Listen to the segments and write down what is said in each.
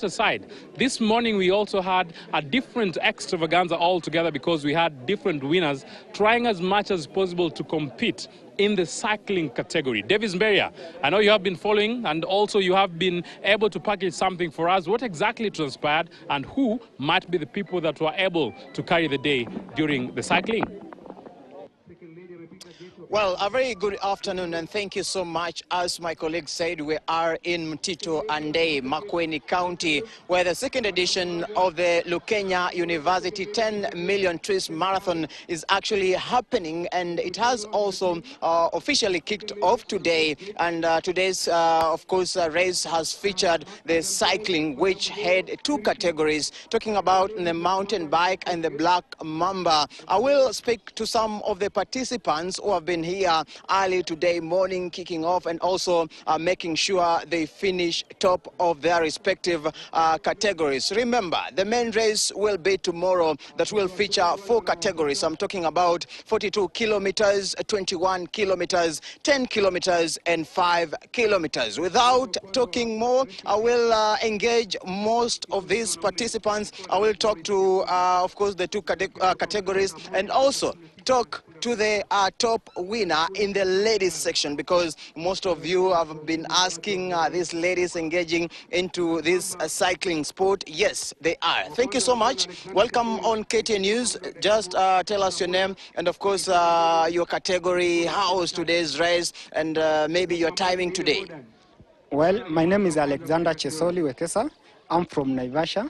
Aside, this morning we also had a different extravaganza altogether because we had different winners trying as much as possible to compete in the cycling category. Davis Mberia, I know you have been following and also you have been able to package something for us. What exactly transpired and who might be the people that were able to carry the day during the cycling? Well, a very good afternoon and thank you so much. As my colleague said, we are in Mtito Andei, Makueni County, where the second edition of the Lukenya University 10 Million Trees Marathon is actually happening, and it has also officially kicked off today. And today's, of course, race has featured the cycling, which had two categories, talking about the mountain bike and the black mamba. I will speak to some of the participants who have been here early today morning, kicking off, and also making sure they finish top of their respective categories. Remember, the main race will be tomorrow. That will feature 4 categories. I'm talking about 42 kilometers, 21 kilometers, 10 kilometers, and 5 kilometers. Without talking more, I will engage most of these participants. I will talk to, of course, the 2 categories, and also talk to the top winner in the ladies section, because most of you have been asking these ladies engaging into this cycling sport. Yes, they are. Thank you so much. Welcome on KTN News. Just tell us your name and, of course, your category, how was today's race, and maybe your timing today. Well, my name is Alexander Chesoli Wekesa. I'm from Naivasha.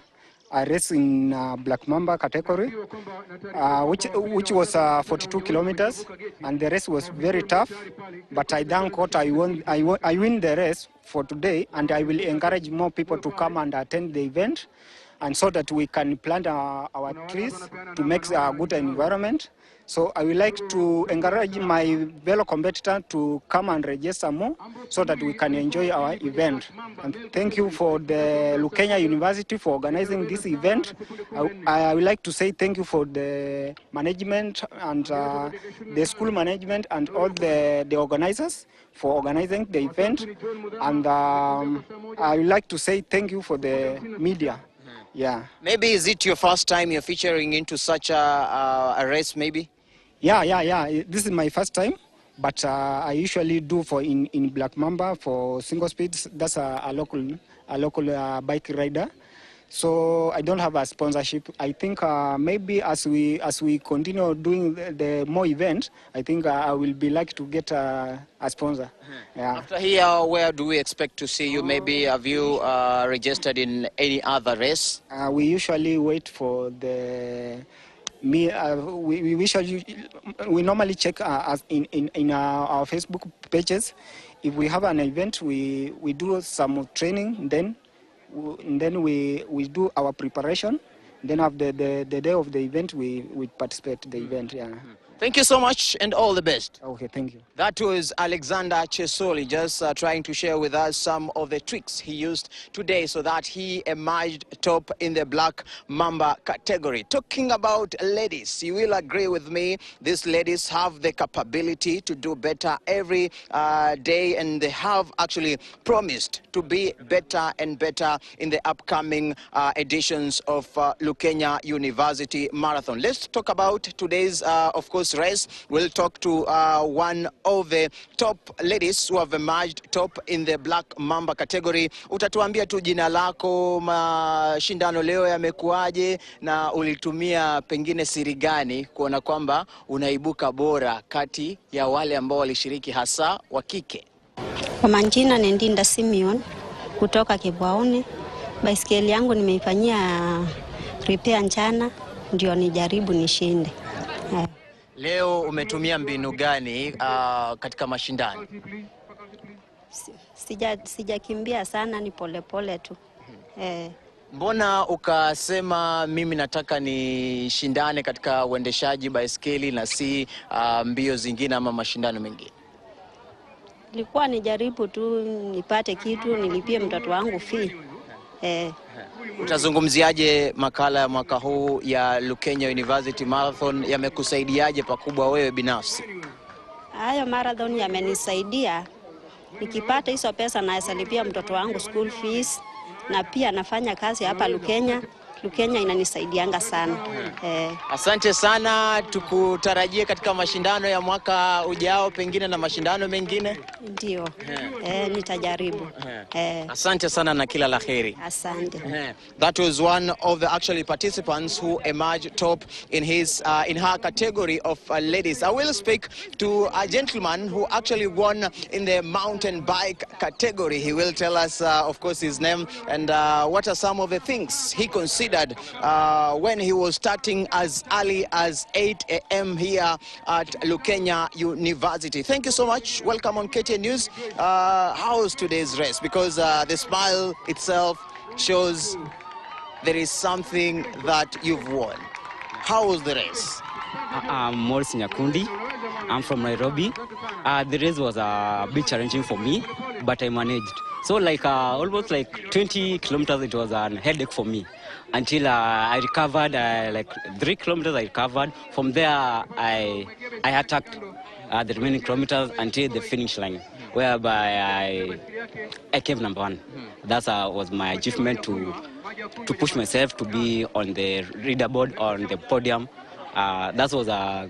I race in Black Mamba category, which was 42 kilometers, and the race was very tough. But I thank God I win the race for today, and I will encourage more people to come and attend the event, and so that we can plant our trees to make a good environment. So I would like to encourage my fellow competitor to come and register more so that we can enjoy our event. And thank you for the Lukenya University for organizing this event. I would like to say thank you for the management and the school management and all the organizers for organizing the event. And I would like to say thank you for the media. Yeah. Maybe is it your first time you're featuring into such a race, maybe? Yeah. This is my first time, but I usually do for in Black Mamba for single speeds. That's a local bike rider. So I don't have a sponsorship. I think maybe as we continue doing the more event, I think I will be lucky to get a sponsor. Yeah. After here, where do we expect to see you? Maybe have you registered in any other race? We usually wait for the. We normally check in our Facebook pages. If we have an event, we do some training, then we do our preparation. Then after the day of the event, we participate in the event. Yeah. Thank you so much and all the best. Okay, thank you. That was Alexander Chesoli just trying to share with us some of the tricks he used today so that he emerged top in the Black Mamba category. Talking about ladies, you will agree with me, these ladies have the capability to do better every day, and they have actually promised to be better and better in the upcoming editions of Lukenya University Marathon. Let's talk about today's, of course, race. We'll talk to one of the top ladies who have emerged top in the Black Mamba category. Utatuambia tu jina lako, mashindano leo yamekuaje, na ulitumia pengine siri gani kuona kwamba unaibuka bora kati ya wale ambao walishiriki hasa wa kike. Kwa majina ni Ndinda Simeon kutoka Kibwaoni. Baiskeli yangu nimeifanyia repair njana ndio nijaribu nishinde. Leo umetumia mbinu gani katika mashindano? Sijakimbia sana, ni polepole tu. Mbona ukasema mimi nataka nishindane katika uendeshaji baiskeli na si mbio zingine ama mashindano mengine? Nilikuwa nijaribu tu nipate kitu nilipie mtoto wangu fee. Utazungumziaje makala ya mwaka huu ya Lukenya University Marathon? Yamekusaidiaje pakubwa wewe binafsi? Hayo marathon yamenisaidia. Nikipata hizo pesa naweza lipia mtoto wangu school fees, na pia nafanya kazi hapa Lukenya. Lukenya inanisaidianga sana. Asante sana, tukutarajie katika mashindano ya mwaka ujao pengine na mashindano mengine. Ndio. Nitajaribu. Asante sana na kila la heri. Asante. That was one of the actually participants who emerged top in her category of ladies. I will speak to a gentleman who actually won in the mountain bike category. He will tell us, of course, his name and what are some of the things he considered when he was starting as early as 8 a.m. here at Lukenya University. Thank you so much. Welcome on KTN News. How was today's race? Because the smile itself shows there is something that you've won. How was the race? I'm Maurice Nyakundi. I'm from Nairobi. The race was a bit challenging for me, but I managed. So almost 20 kilometers, it was a headache for me. Until I recovered, 3 kilometers I recovered. From there, I attacked the remaining kilometers until the finish line, whereby I came number 1. That was my achievement to push myself to be on the leaderboard, on the podium. That was a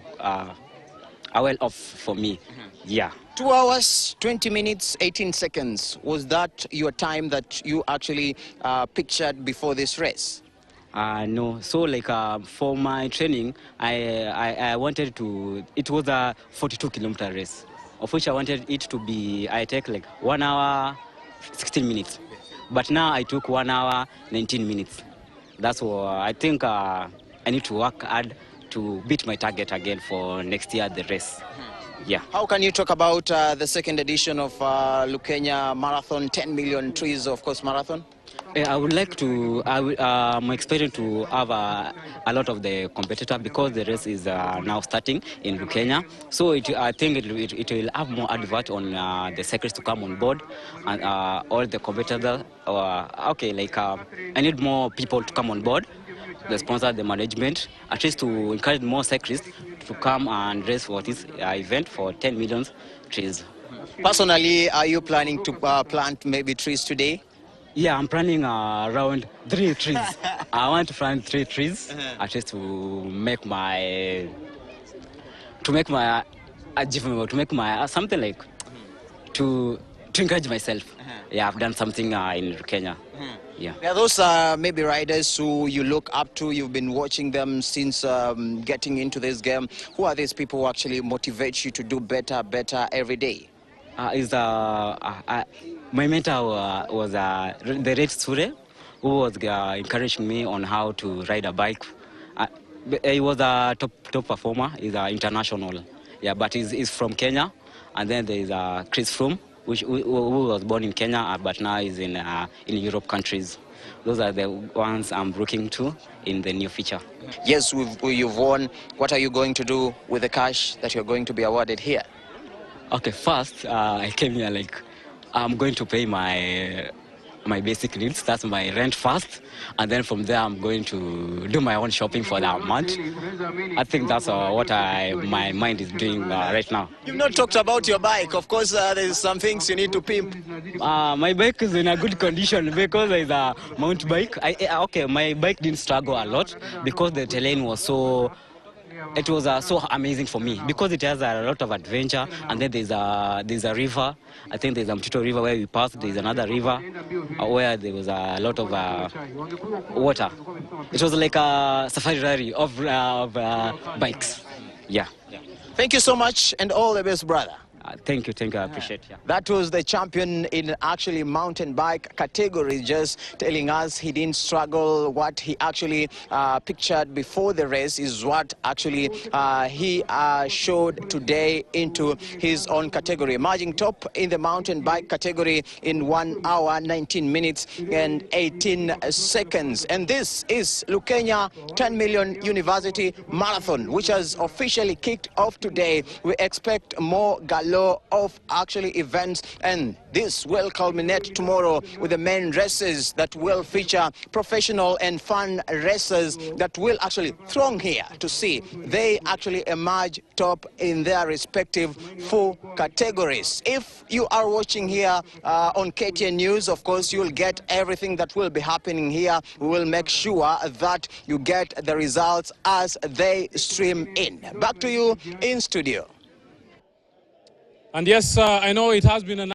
well-off for me. Yeah. 2 hours, 20 minutes, 18 seconds. Was that your time that you actually pictured before this race? No. So for my training, I wanted to, it was a 42-kilometer race, of which I wanted it to be, I take 1 hour, 16 minutes. But now I took 1 hour, 19 minutes. That's what I think I need to work hard to beat my target again for next year, the race. Yeah. How can you talk about the second edition of Lukenya Marathon, 10 million trees, of course, marathon? I would like to, I'm expecting to have a lot of the competitor because the race is now starting in Lukenya. So I think it will have more advert on the cyclists to come on board and all the competitors. I need more people to come on board, the sponsor, the management, at least to encourage more cyclists to come and race for this event for 10 million trees. Personally, are you planning to plant maybe trees today? Yeah, I'm planning around 3 trees. I want to plant 3 trees, at least to make my achievement, to make my something to encourage myself. Yeah, I've done something in Kenya. Yeah. There are those maybe riders who you look up to. You've been watching them since getting into this game. Who are these people who actually motivate you to do better every day? My mentor was the Red Sure, who was encouraging me on how to ride a bike. He was a top performer. He's international. Yeah, but he's from Kenya. And then there is Chris Froome, who was born in Kenya, but now is in Europe countries. Those are the ones I'm looking to in the near future. Yes, you've won. What are you going to do with the cash that you're going to be awarded here? Okay, first, I came here I'm going to pay my basic needs. That's my rent first. And then from there, I'm going to do my own shopping for that month. I think that's what my mind is doing right now. You've not talked about your bike. Of course, there's some things you need to pimp. My bike is in a good condition because it's a mount bike. My bike didn't struggle a lot because the terrain was so... It was so amazing for me because it has a lot of adventure, and then there's a river. I think there's a Mtito River where we passed. There's another river where there was a lot of water. It was like a safari rally of bikes. Yeah. Thank you so much, and all the best, brother. Thank you, I appreciate it. Yeah. That was the champion in actually mountain bike category, just telling us he didn't struggle. What he actually pictured before the race is what actually he showed today into his own category. Emerging top in the mountain bike category in 1 hour, 19 minutes and 18 seconds. And this is Lukenya 10 Million University Marathon, which has officially kicked off today. We expect more galore flow of actually events, and this will culminate tomorrow with the main races that will feature professional and fun racers that will actually throng here to see they actually emerge top in their respective 4 categories. If you are watching here on KTN News, of course, you'll get everything that will be happening here. We will make sure that you get the results as they stream in. Back to you in studio. And yes, I know it has been a